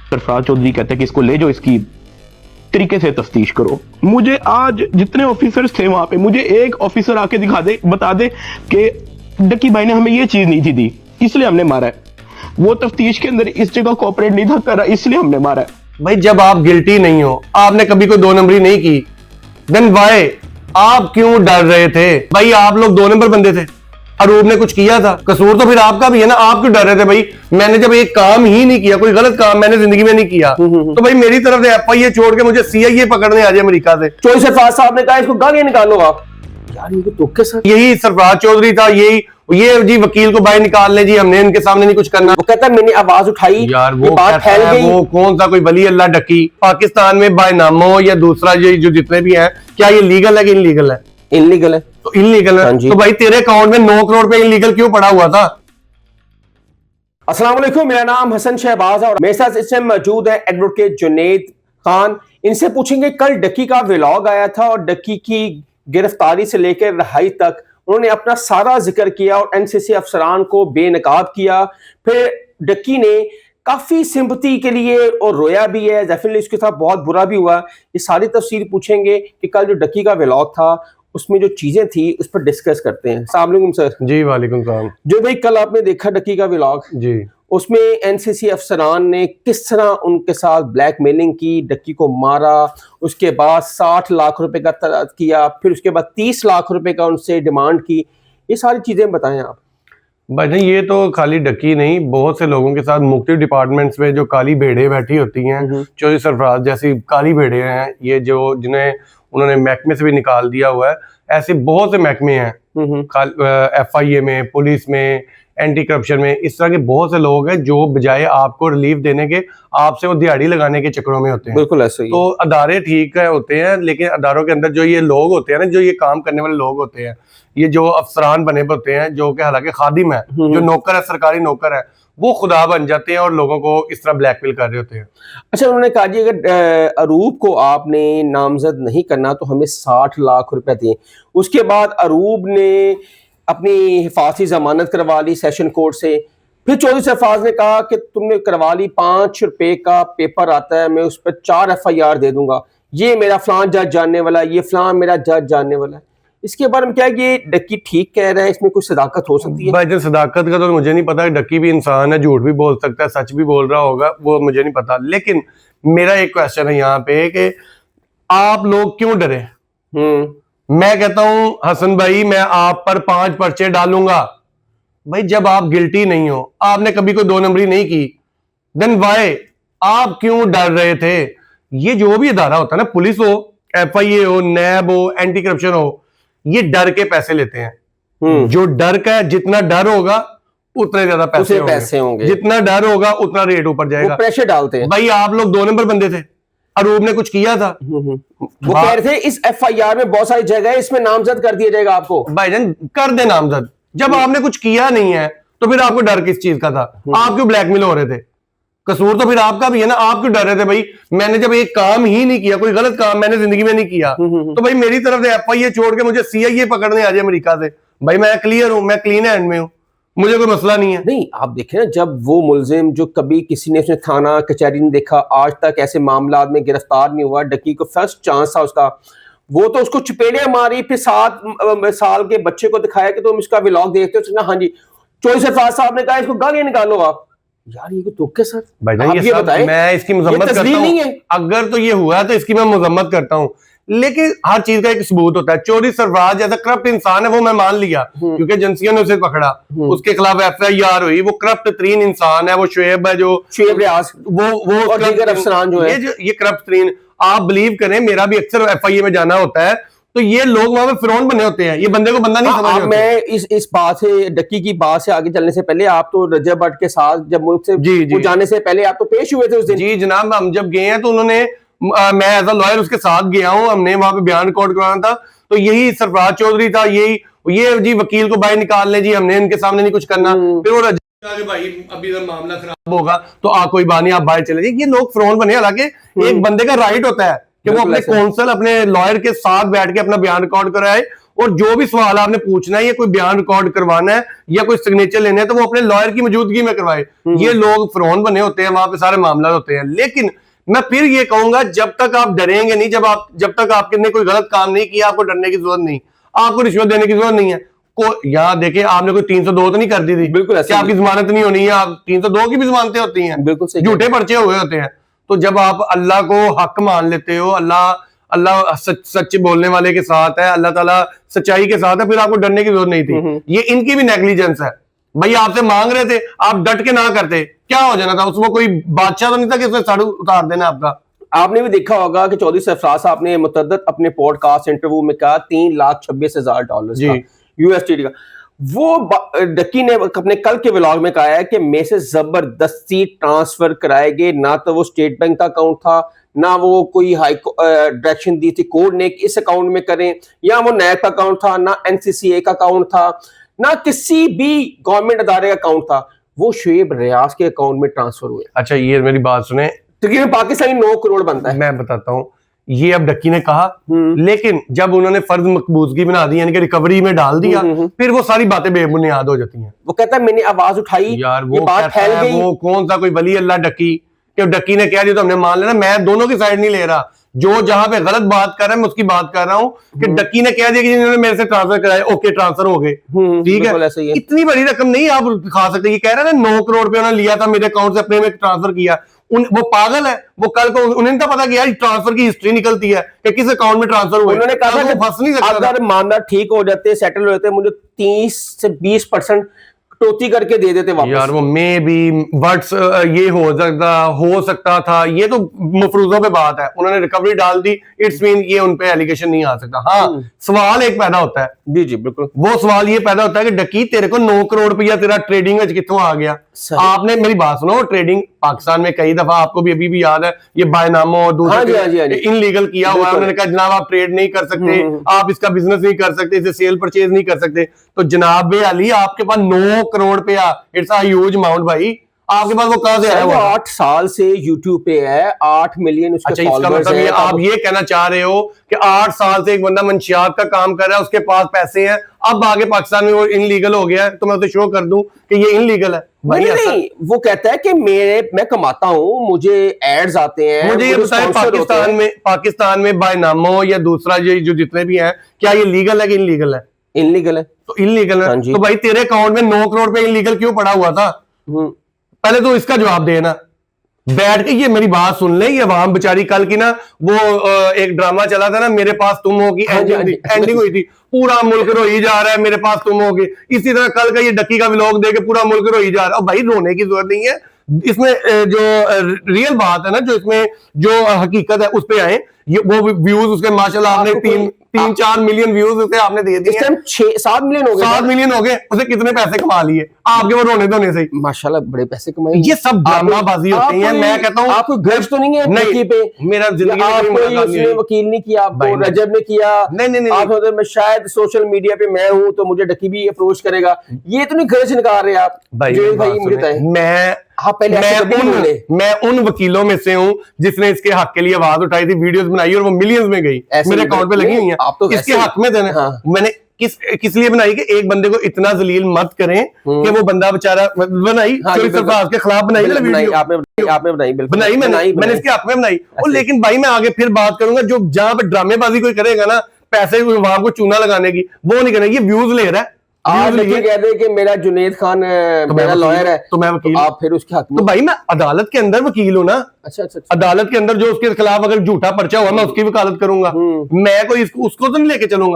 सरफराज चौधरी कहते हैं कि इसको ले जाओ, इसकी तरीके से तफ्तीश करो। मुझे आज जितने ऑफिसर्स थे वहां पे, मुझे एक ऑफिसर आके दिखा दे, बता दे कि डक्की भाई ने हमें ये चीज नहीं थी दी, इसलिए हमने मारा है। वो तफ्तीश के अंदर इस जगह कोऑपरेट नहीं था कर रहा, इसलिए हमने मारा है। भाई जब आप गिल्टी नहीं हो, आपने कभी कोई 2 नंबरी नहीं की, देन वाई आप क्यों डर रहे थे? भाई आप लोग 2 नंबर बंदे थे, अरूब ने कुछ किया था, कसूर तो फिर आपका भी है ना। आप क्यों डर रहे थे? भाई मैंने जब एक काम ही नहीं किया, कोई गलत काम मैंने जिंदगी में नहीं किया, तो भाई मेरी तरफ से FIA छोड़ के मुझे CIA पकड़ने आ जाए अमेरिका से। चौधरी सरफराज साहब ने कहा इसको गालियां निकालो आप। यार ये तो के साथ यही सरफराज चौधरी था, यही ये जी वकील को बाहर निकाल ले जी, हमने इनके सामने नहीं कुछ करना। वो कहता है मैंने आवाज उठाई, यार वो बात फैल गई। वो कौन सा कोई वली अल्लाह डकी पाकिस्तान में बायनामा हो या दूसरा जो जितने भी हैं, क्या ये लीगल है कि इनलीगल है? इनलीगल है। तो इनलीगल है तो भाई तेरे अकाउंट में 9 करोड़ पे इनलीगल क्यों पड़ा हुआ था? अस्सलाम वालेकुम, मेरा नाम हसन शहबाज है और मेरे साथ इस टाइम मौजूद है एडवोकेट जुनैद खान। इनसे पूछेंगे कल डक्की का व्लॉग आया था और डक्की की गिरफ्तारी से लेकर रिहाई तक उन्होंने अपना सारा जिक्र किया और NCC अफसरान को बेनकाब किया। फिर डक्की ने काफी सिंपैथी के लिए और रोया भी है, डेफिनेटली इसके साथ बहुत बुरा भी हुआ। ये सारी तफसीर पूछेंगे कि कल जो डक्की का व्लॉग था उसमें जो चीजें थी उस पर डिस्कस करते हैं। अस्सलाम वालेकुम सर। जी वालेकुम सलाम। जो भाई कल आपने देखा डक्की का व्लॉग, जी उसमें NCC अफसरान ने किस तरह उनके साथ ब्लैकमेलिंग की, डक्की को मारा, उसके बाद 60 लाख रुपए का तलब किया, फिर उसके बाद 30 लाख रुपए का उनसे डिमांड की। ये सारी चीजें बताएं आप। भाई ये तो खाली डक्की नहीं, बहुत से लोगों के साथ मुख्तलिफ डिपार्टमेंट्स में जो काली भेड़े बैठी होती हैं, चौधरी सरफराज जैसी काली भेड़े हैं, ये जो जिन्हें उन्होंने महकमे से भी निकाल दिया हुआ है, ऐसे बहुत से महकमे हैं FIA में, पुलिस में, एंटी करप्शन में, इस तरह के बहुत से लोग हैं जो बजाय आपको रिलीफ देने के आपसे वो दिहाड़ी लगाने के चक्करों में होते हैं। बिल्कुल ऐसे ही। तो अदारे ठीक है होते हैं, लेकिन अदारों के अंदर जो ये लोग होते हैं ना, जो ये काम करने वाले लोग होते हैं, ये जो अफसरान बने होते हैं, जो कि हालांकि खादिम है, जो नौकर है, सरकारी नौकर है, वो खुदा बन जाते हैं और लोगों को इस तरह ब्लैकमेल कर रहे होते हैं। अच्छा, उन्होंने कहा जी अगर अरूब को आपने नामजद नहीं करना तो हमें 60 लाख रुपए दें। उसके बाद अरूब ने अपनी हिफाजती जमानत करवा ली सेशन कोर्ट से। फिर चौधरी सरफराज ने कहा कि तुमने करवा ली, 5 रुपए का पेपर आता है, मैं उस पर 4 FIR दे दूंगा, ये मेरा फलान जज जानने वाला है, ये फलान मेरा जज जानने वाला है। इसके बारे में क्या है, ये डक्की ठीक कह रहा है, इसमें कुछ सदाकत हो सकती है? भाई जो सदाकत का तो मुझे नहीं पता, डक्की भी इंसान है, झूठ भी बोल सकता है, सच भी बोल रहा होगा, वो मुझे नहीं पता। लेकिन मेरा एक क्वेश्चन है यहाँ पे कि आप लोग क्यों डरे? मैं कहता हूं हसन भाई, मैं आप पर 5 पर्चे डालूंगा। भाई जब आप गिल्टी नहीं हो, आपने कभी कोई 2 नंबरी नहीं की, देन वाई आप क्यों डर रहे थे? ये जो भी अदारा होता है ना, पुलिस हो, FIA हो, नैब हो, एंटी करप्शन हो, ये डर के पैसे लेते हैं। जो डर का जितना डर होगा उतने ज्यादा पैसे होंगे, जितना डर होगा उतना रेट ऊपर जाएगा, प्रेशर डालते हैं। भाई आप लोग 2 नंबर बंदे थे, अरूब ने कुछ किया था, वो कह रहे थे इस FIR में बहुत सारी जगह है, इसमें नामजद कर दिया जाएगा आपको। भाईजान कर दे नामजद, जब आपने कुछ किया नहीं है तो फिर आपको डर किस चीज का था? आप क्यों ब्लैकमेल हो रहे थे? कसूर तो फिर आपका भी है ना, आप क्यों डर रहे थे? भाई मैंने जब एक काम ही नहीं किया, कोई गलत काम मैंने जिंदगी में नहीं किया, तो भाई मेरी तरफ से FIA छोड़ के मुझे CIA पकड़ने आ जाए अमेरिका से, भाई मैं क्लियर हूं, मैं क्लीन हैंड में हूं, मुझे कोई मसला नहीं है। नहीं, आप देखें ना, जब वो मुलजिम जो कभी किसी ने उसने थाना कचहरी नहीं देखा, आज तक ऐसे मामला में गिरफ्तार नहीं हुआ, डक्की को फर्स्ट चांस था उसका, वो तो उसको चपेड़ियां मारी, फिर 7 साल के बच्चे को दिखाया कि तुम इसका व्लॉग देखते हो, उसने हाँ जी। चौधरी सरफराज साहब ने कहा इसको गालियां निकालो आप। यार ये तो के सर भाई ये बताएं, मैं इसकी मजम्मत करता हूं, अगर तो ये हुआ तो इसकी मैं मजम्मत करता हूं, लेकिन हर चीज का एक सबूत होता है। चौधरी सरफराज जैसा करप्ट इंसान है वो मैं मान लिया, क्योंकि एजेंसियों ने उसे पकड़ा, उसके खिलाफ FIR हुई, वो करप्ट तरीन इंसान है, वो शुएब है, जो शुएब रियाज, वो अफसरान जो है, ये करप्ट तरीन। आप बिलीव करें, मेरा भी अक्सर FIA में जाना होता है, तो ये लोग वहां पे फिरौन बने होते हैं, ये बंदे को बंदा नहीं समझ। मैं इस बात से, डक्की की बात से आगे चलने से पहले, आप तो रजब भट्ट के साथ जब मुल्क से जाने से पहले आप तो पेश हुए थे उस दिन। जी जनाब, हम जब गए हैं तो उन्होंने, मैं एज अ लॉयर उसके साथ गया हूं, हमने वहां पे बयान रिकॉर्ड करवाना था, तो यही सरफराज चौधरी था, यही ये जी वकील को बाहर निकाल ले जी, हमने इनके सामने नहीं कुछ करना। फिर वो भाई अभी जब मामला खराब होगा तो कोई बात नहीं, आप बाहर चले जाइए। ये लोग फिरौन बने, हालांकि एक बंदे का राइट होता है कि वो अपने कौंसल, अपने लॉयर के साथ बैठ के अपना बयान रिकॉर्ड कराए और जो भी सवाल आपने पूछना है या कोई बयान रिकॉर्ड करवाना है या कोई सिग्नेचर लेने हैं तो वो अपने लॉयर की मौजूदगी में करवाए। ये लोग फ्रॉन बने होते हैं, वहां पे सारे मामला होते हैं। लेकिन मैं फिर ये कहूंगा, जब तक आप डरेंगे नहीं, जब तक आपने कोई गलत काम नहीं किया, आपको डरने की जरूरत नहीं, आपको रिश्वत देने की जरूरत नहीं है। यहाँ देखिए, आपने कोई 302 तो नहीं कर दी थी, बिल्कुल ऐसे आपकी जमानत नहीं होनी है। आप 302 की भी जमानतें होती हैं, बिल्कुल सही, झूठे पर्चे हुए होते हैं। तो जब आप अल्लाह को हक मान लेते हो, अल्लाह सच बोलने वाले के साथ है, अल्लाह ताला सच्चाई के साथ है, फिर आपको डरने की जरूरत नहीं थी। ये इनकी भी नेग्लिजेंस है। भाई आपसे मांग रहे थे, आप डट के ना करते, क्या हो जाना था? उसमें कोई बादशाह तो नहीं था कि उसने साड़ू उतार देना आपका। आपने भी देखा होगा कि चौधरी सरफराज साहब ने मुतद्दद अपने पॉडकास्ट इंटरव्यू में कहा $3,26,000 यूएसडी का। वो डक्की ने अपने कल के व्लॉग में कहा है कि मैं से जबरदस्ती ट्रांसफर कराए गए, ना तो वो स्टेट बैंक का अकाउंट था, ना वो कोई हाई डायरेक्शन दी थी कोर्ट ने कि इस अकाउंट में करें, या वो नैब का अकाउंट था, ना एनसीसीए का अकाउंट था, ना किसी भी गवर्नमेंट अदारे का अकाउंट था। वो शुएब रियाज के अकाउंट में ट्रांसफर हुए। अच्छा, ये मेरी बात सुने, तकरीबन पाकिस्तानी 9 करोड़ बनता है। मैं बताता हूँ, ये अब डक्की ने कहा, लेकिन जब उन्होंने फर्ज मकबूजगी बना दी, यानी कि रिकवरी में डाल दिया, फिर वो सारी बातें बेबुनियाद हो जाती हैं। वो कहता है मैंने आवाज उठाई, यार ये वो बात फैल गई। वो कौन सा कोई वली अल्लाह डक्की कि डक्की ने कह दिया तो हमने मान लेना। मैं दोनों की साइड नहीं ले रहा, जो जहां पे गलत बात कर रहा है मैं उसकी बात कर रहा हूं कि डक्की ने कह दिया कि इन्होंने मेरे से ट्रांसफर कराया, ओके ट्रांसफर हो गए, ठीक है। इतनी बड़ी रकम नहीं आप खा सकते। ये कह रहा है ना 9 करोड़ रुपए उन्होंने लिया था मेरे अकाउंट से, अपने में ट्रांसफर किया। वो पागल है, वो कल को उन्हें नहीं पता कि यार ट्रांसफर की हिस्ट्री निकलती है कि किस अकाउंट में ट्रांसफर हुए। उन्होंने कहा था फंस नहीं सकता। अगर मामला ठीक हो जाते, सेटल हो जाते, मुझे 30 से 20% टोती करके दे देते वापस। यार वो मे भी वर्ड्स ये हो सकता था, ये तो मफरूजों पे बात है। उन्होंने रिकवरी डाल दी, इट्स मीन ये उन पे एलिगेशन नहीं आ सकता। हाँ, सवाल एक पैदा होता है। जी जी बिल्कुल। वो सवाल ये पैदा होता है कि डकी तेरे को 9 करोड़ रुपया तेरा ट्रेडिंग कितों आ गया? आपने मेरी बात सुनो, ट्रेडिंग पाकिस्तान में कई दफा, आपको भी अभी भी याद है, ये बायनामो इनलीगल किया हुआ है। उन्होंने कहा जनाब आप ट्रेड नहीं कर सकते, आप इसका बिजनेस नहीं कर सकते, इसे सेल परचेज नहीं कर सकते। तो जनाब अली, आपके पास 9 करोड़ रुपया, इट्स अ ह्यूज अमाउंट भाई, आपके पास वो कहां से आया? वो 8 साल से यूट्यूब पे है, 8 मिलियन उसके अच्छा, इसका मतलब ये आप ये कहना चाह रहे हो कि 8 साल से एक बंदा मंशियात का काम कर रहा है, उसके पास पैसे हैं, अब आगे पाकिस्तान में वो इनलीगल हो गया है, तो मैं उसे शो कर दूं कि ये इनलीगल है? नहीं, वो कहता है कि मैं कमाता हूँ, मुझे एड्स आते हैं। मुझे ये बताएं, पाकिस्तान में बायनामो या दूसरा जो जितने भी हैं, क्या ये लीगल है कि इनलीगल है? इनलीगल है। तो इनलीगल है, तो भाई तेरे अकाउंट में 9 करोड़ रुपए इनलीगल क्यों पड़ा हुआ था? पहले तो इसका जवाब देना। बैठ के ये मेरी बात सुन ले, ये अवाम बेचारी, कल की ना वो एक ड्रामा चला था ना, मेरे पास तुम होगी, एंडिंग हुई थी, पूरा मुल्क रोई जा रहा है मेरे पास तुम होगी। इसी तरह कल का ये डक्की का व्लॉग देके पूरा मुल्क रोई जा रहा है। भाई रोने की जरूरत नहीं है, इसमें जो रियल बात है ना, जो इसमें जो हकीकत है उस पे आए। वो व्यूज उसके माशाल्लाह आपने 3-4 मिलियन व्यूज उसे आपने दे दिए। 7 मिलियन हो गए। 7 मिलियन हो गए, उसे कितने पैसे कमा लिए आपके वो रोने धोने से? माशाल्लाह बड़े पैसे कमाए। ये सब ड्रामाबाजी होती है। मैं कहता हूँ आपको गर्ज तो नहीं है नहीं पे? मेरा जिंदगी में उसने वकील नहीं किया आपको, रजब ने किया? नहीं आप मैं शायद सोशल मीडिया पे मैं हूँ तो मुझे डकी भी अप्रोच करेगा, ये तो नहीं गर्ज निकाल रहे आप भाई मुझे बताएं। मैं उन वकीलों में से हूँ जिसने इसके हक के लिए आवाज उठाई थी, वीडियोस बनाई और वो मिलियंस में गई, मेरे अकाउंट पे लगी हुई हैं। तो इसके हक में थे ना। मैंने किस लिए बनाई कि एक बंदे को इतना जलील मत करें कि वो बंदा बेचारा बनाई, सरफराज के खिलाफ बनाई ना वीडियो, आपने बनाई मैंने इसके हक में बनाई। और लेकिन भाई मैं आगे फिर बात करूंगा, जो जहां पे ड्रामेबाजी कोई करेगा ना, पैसे वहां को चूना लगाने की, वो नहीं करना। ये व्यूज ले रहा है, आप ये कह दे कि मेरा जुनेद खान मेरा लॉयर है तो मैं वकील, आप फिर उसके हक में। तो भाई मैं अदालत के अंदर वकील हूं ना। अच्छा। अदालत के अंदर जो उसके खिलाफ अगर झूठा पर्चा हुआ, मैं उसकी वकालत करूंगा। मैं कोई उसको तो नहीं लेके चलूंगा।